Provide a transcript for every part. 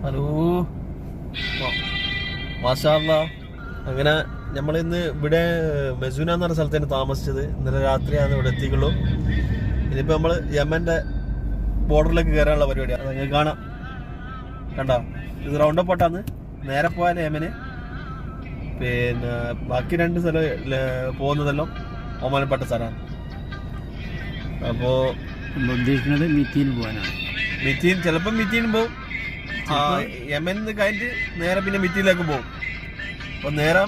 Hello മാഷാ അല്ലാ. അങ്ങനെ നമ്മളിന്ന് ഇവിടെ മെസൂന എന്ന് പറഞ്ഞ സ്ഥലത്താണ് താമസിച്ചത്. ഇന്നലെ രാത്രിയാണ് ഇവിടെ എത്തിക്കുള്ളൂ. ഇനിയിപ്പോൾ നമ്മൾ യമൻ്റെ ബോർഡറിലേക്ക് കയറാനുള്ള പരിപാടിയാണ്. അത് നിങ്ങൾക്ക് കാണാം. കണ്ടോ, ഇത് റൗണ്ട് പോട്ടാന്ന് നേരെ പോയാൽ യമന്. പിന്നെ ബാക്കി രണ്ട് സ്ഥലം പോകുന്നതെല്ലാം ഒമാനപ്പെട്ട സ്ഥലമാണ്. അപ്പോൾ ഉദ്ദേശിക്കുന്നത് മിത്തീൻ പോകാനാണ്. മിത്തീൻ ചിലപ്പോൾ മിത്തീൻ പോകും. യമൻ കഴിഞ്ഞിട്ട് നേരെ പിന്നെ മിത്തിയിലേക്ക് പോകും. അപ്പോൾ നേരെ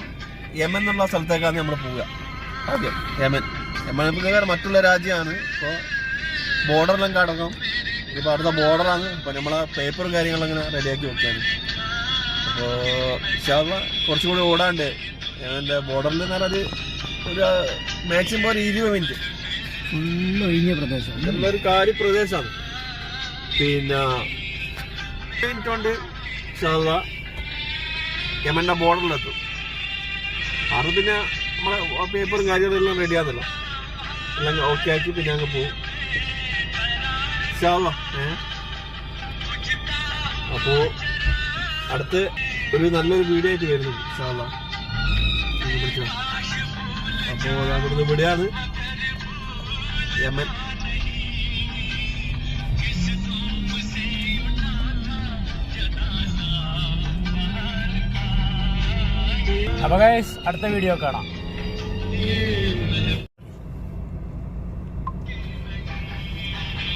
യമൻ എന്നുള്ള സ്ഥലത്തേക്കാണ് നമ്മൾ പോവുക. ആദ്യം യമൻ മറ്റുള്ള രാജ്യമാണ്. ഇപ്പോൾ ബോർഡറെല്ലാം കടക്കും. ഇപ്പോൾ അടുത്ത ബോർഡറാണ്. ഇപ്പോൾ നമ്മളെ പേപ്പറും കാര്യങ്ങളും അങ്ങനെ റെഡിയാക്കി വെക്കുകയാണ്. അപ്പോൾ കുറച്ചും കൂടി ഓടാണ്ട് യമൻ്റെ ബോർഡറിൽ എന്ന് പറഞ്ഞാൽ ഒരു മാക്സിമം ഒരു 20 മിനിറ്റ് ഫുള്ള് ഒഴിഞ്ഞ പ്രദേശം, നല്ലൊരു കാര്യ പ്രദേശമാണ്. പിന്നെ മിനിറ്റ് കൊണ്ട് യമന്റെ ബോർഡറിലെത്തും. അത് പിന്നെ നമ്മളെ പേപ്പറും കാര്യങ്ങളെല്ലാം റെഡിയാണല്ലോ, എല്ലാം ഓക്കെ ആക്കി പിന്നെ അങ്ങ് പോകും. അപ്പോ അടുത്ത് ഒരു നല്ലൊരു വീഡിയോ ആയിട്ട് വരുന്നു. അപ്പോ അവിടുന്ന് ഇവിടെയാണ് യമൻ. അപ്പൊ ഗൈസ് അടുത്ത വീഡിയോ കാണാം.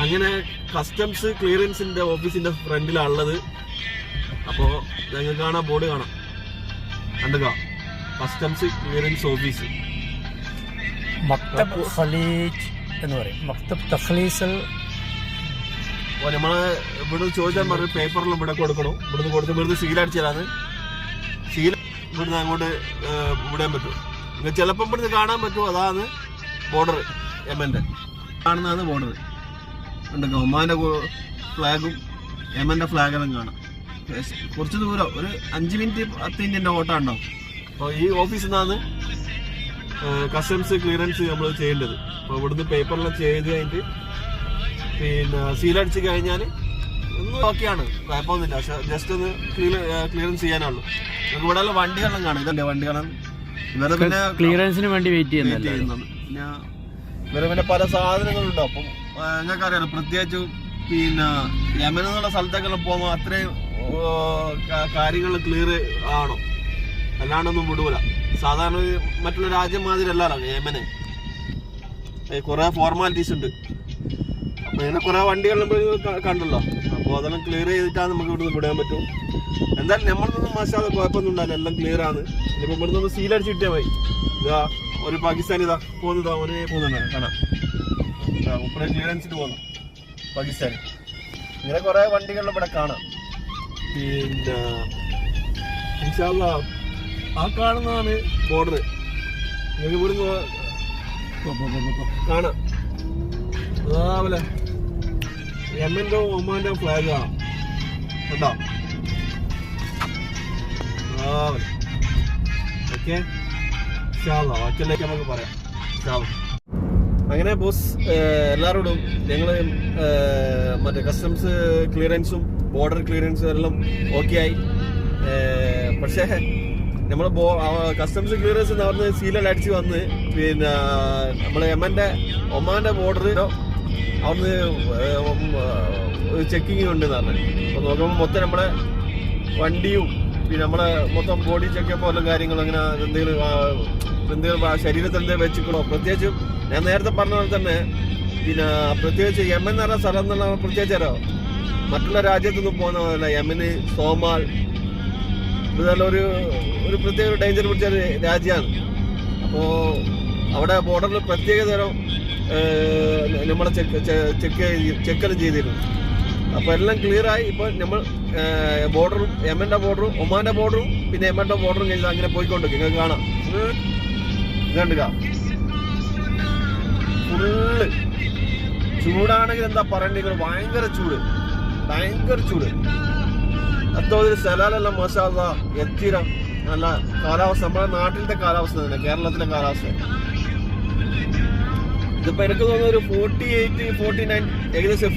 അങ്ങനെ കസ്റ്റംസ് ക്ലിയറൻസിന്റെ ഓഫീസിന്റെ ഫ്രണ്ടിലാണുള്ളത്. അപ്പോൾ ഞങ്ങൾക്ക് കാണാം, ബോർഡ് കാണാം, കണ്ടുക, കസ്റ്റംസ് ക്ലിയറൻസ് ഓഫീസ് മക്തബ് ഖലീജ് എന്ന് പറയും. മക്തബ് തഖ്ലീസ്. അപ്പോൾ നമ്മള് ഇവിടെ ചോദിച്ചാൽ പറഞ്ഞ പേപ്പറിലും ഇവിടെ കൊടുക്കണം. ഇവിടുന്ന് കൊടുത്ത് ഇവിടുന്ന് സീലടിച്ചാലാണ്. സീൽ ഇവിടുന്ന് അങ്ങോട്ട് വിടാൻ പറ്റും. ചിലപ്പോൾ ഇവിടുന്ന് കാണാൻ പറ്റും. അതാണ് ബോർഡർ, യമന്റെ കാണുന്നതാണ് ബോർഡർ. ഉണ്ടോ, ഒമാന്റെ ഫ്ലാഗും യമന്റെ ഫ്ലാഗെല്ലാം കാണാം. കുറച്ച് ദൂരം, ഒരു 5 മിനിറ്റ് 10 മിനിറ്റിന്റെ ഓട്ടം ഉണ്ടാവും. അപ്പോൾ ഈ ഓഫീസിൽ നിന്നാണ് കസ്റ്റംസ് ക്ലിയറൻസ് നമ്മൾ ചെയ്യേണ്ടത്. അപ്പോൾ ഇവിടുന്ന് പേപ്പറെല്ലാം ചെയ്ത് കഴിഞ്ഞിട്ട് പിന്നെ സീലടിച്ച് കഴിഞ്ഞാൽ ഒന്നും ഓക്കെയാണ്, കുഴപ്പമൊന്നുമില്ല. പക്ഷെ ജസ്റ്റ് ഒന്ന് ക്ലിയറൻസ് ചെയ്യാനുള്ളൂ. നമുക്ക് ഇവിടെ വണ്ടികളെല്ലാം കാണാം. ഇതല്ലേ വണ്ടികളാണ് ഇവരെ പിന്നെ ക്ലിയറൻസിന് വേണ്ടി വെയിറ്റ് ചെയ്യുന്നത്. പിന്നെ ഇവരെ പിന്നെ പല സാധനങ്ങളുണ്ടോ. അപ്പം നിങ്ങൾക്കറിയാലോ, പ്രത്യേകിച്ച് പിന്നെ യമൻ എന്നുള്ള സ്ഥലത്തേക്കെല്ലാം പോകുമ്പോൾ അത്രയും കാര്യങ്ങൾ ക്ലിയർ ആണോ, അല്ലാണ്ടൊന്നും വിടൂല. സാധാരണ മറ്റുള്ള രാജ്യം മാതിരി അല്ലല്ലോ യമന്. കുറെ ഫോർമാലിറ്റീസ് ഉണ്ട്. അപ്പൊ ഇങ്ങനെ കുറെ വണ്ടികളിലും കണ്ടല്ലോ. അപ്പോൾ അതെല്ലാം ക്ലിയർ ചെയ്തിട്ടാണ് നമുക്ക് ഇവിടുന്ന് വിടാൻ പറ്റും. എന്തായാലും നമ്മളൊന്നും മാഷാതെ കുഴപ്പമൊന്നും ഉണ്ടാവില്ല, എല്ലാം ക്ലിയർ ആണ്. ഇനിയിപ്പോൾ ഇവിടുന്ന് ഒന്ന് സീലടിച്ച് കിട്ടിയാൽ മതി. ഇതാ ഒരു പാകിസ്ഥാനി ഇതാ പോകുന്നതാ, അവന് പോകുന്നുണ്ട് കാണാം. ഉപ്പറെ ക്ലിയറൻസിന് പോകുന്നു പാകിസ്ഥാനി. ഇങ്ങനെ കുറെ വണ്ടികളിലും ഇവിടെ കാണാം. പിന്നെ ഇൻഷാ അല്ലാ ആ കാണുന്നതാണ് ബോർഡർ. നിങ്ങൾക്ക് ഇവിടുന്ന് കാണാം. അതുപോലെ യമന്റെ ഒമാന്റെ ഫ്ലാഗ് കാണാം, കേട്ടോ. ഓക്കെ, ബാക്കിയിലേക്ക് നമുക്ക് പറയാം. അങ്ങനെ ബോസ്, എല്ലാവരോടും ഞങ്ങൾ മറ്റേ കസ്റ്റംസ് ക്ലിയറൻസും ബോർഡർ ക്ലിയറൻസും എല്ലാം ഓക്കെ ആയി. പക്ഷേ നമ്മൾ കസ്റ്റംസ് ക്ലിയറൻസ് അവിടുന്ന് സീലെല്ലാം അടിച്ച് വന്ന് പിന്നെ നമ്മളെ ഒമാന്റെ ബോർഡർ അവിടുന്ന് ചെക്കിങ് ഉണ്ട് എന്ന് പറഞ്ഞു. അപ്പോൾ നോക്കുമ്പോൾ മൊത്തം നമ്മളെ വണ്ടിയും പിന്നെ നമ്മളെ മൊത്തം ബോഡി ചെക്കപ്പ് എല്ലാം കാര്യങ്ങളും അങ്ങനെ എന്തെങ്കിലും ശരീരത്തിൽ എന്തെങ്കിലും വെച്ചിക്കണോ. പ്രത്യേകിച്ചും ഞാൻ നേരത്തെ പറഞ്ഞ പോലെ തന്നെ പിന്നെ പ്രത്യേകിച്ച് യമൻ എന്ന് പറഞ്ഞ സ്ഥലം എന്നുള്ള പ്രത്യേകിച്ചോ മറ്റുള്ള രാജ്യത്തൊന്നും പോകുന്ന പോലെയല്ല. യമന്, സോമാൽ ഇതെല്ലാം ഒരു പ്രത്യേക ഡേഞ്ചർ പിടിച്ച ഒരു രാജ്യമാണ്. അപ്പോൾ അവിടെ ബോർഡറിൽ പ്രത്യേക തരം നമ്മളെ ചെക്കെല്ലാം ചെയ്തിരുന്നു. അപ്പോൾ എല്ലാം ക്ലിയറായി. ഇപ്പോൾ നമ്മൾ ബോർഡറും യമന്റെ ബോർഡറും ഒമാന്റെ ബോർഡറും പിന്നെ യമന്റെ ബോർഡറും കഴിഞ്ഞാൽ അങ്ങനെ പോയിക്കൊണ്ടിരിക്കും. നിങ്ങൾക്ക് കാണാം, കണ്ടുക. ഫുള്ള് ചൂടാണെങ്കിൽ എന്താ പറയണ്ടെങ്കിൽ ഭയങ്കര ചൂട്. എന്തോ ഒരു സ്ഥലമെല്ലാം മാഷാ അല്ലാ എത്തിയിരം നല്ല കാലാവസ്ഥ, നമ്മുടെ നാട്ടിലത്തെ കാലാവസ്ഥ തന്നെ, കേരളത്തിലെ കാലാവസ്ഥ. ഇതിപ്പോ എനിക്ക് തോന്നുന്നു ഒരു 48, 49 ഏകദേശം